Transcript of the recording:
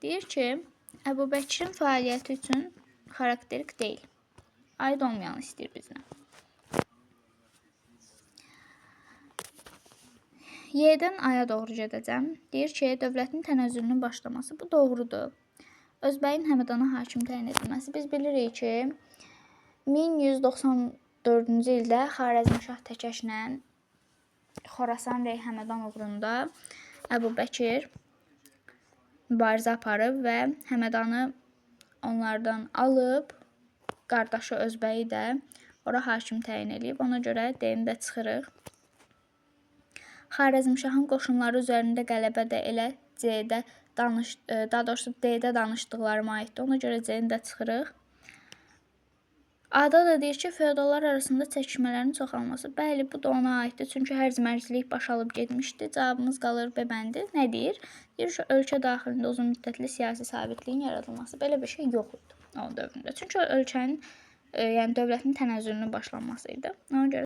Deyir ki, Əbubəkirin fəaliyyəti üçün xarakterik deyil. Aid olmayan istəyir bizdən. Y-dən A-ya doğru gedəcəm. Deyir ki, dövlətin tənəzzülünün başlaması. Bu doğrudur. Özbəyin Həmədana hakim təyin edilməsi. Biz bilirik ki, 1194-cü ildə Xarəzmşah Təkəşlə Xorasan Rey Həmədan uğrunda Əbubəkir mübarizə aparıb və Həmədanı onlardan alıb, qardaşı Özbəyi də ora hakim təyin edib. Ona görə D-də çıxırıq. Xarəzmşahın qoşunları üzərində qələbə də elə C-də daha doğrusu D-də danışdıqlarıma aiddir. Ona görə C-də çıxırıq. A-da da deyir ki, feodallar arasında çəkişmələrin çoxalması. Bəli, bu da ona aiddir. Çünki hərc-mərclik baş alıb getmişdi. Cavabımız qalır B bəndi. Nə deyir? Deyir ki, ölkə daxilində uzun müddətli siyasi sabitliyin yaradılması. Belə bir şey yox idi o dövrdə. Çünki ölkənin, yəni dövlətin tənəzzülünün başlanması idi. Ona görə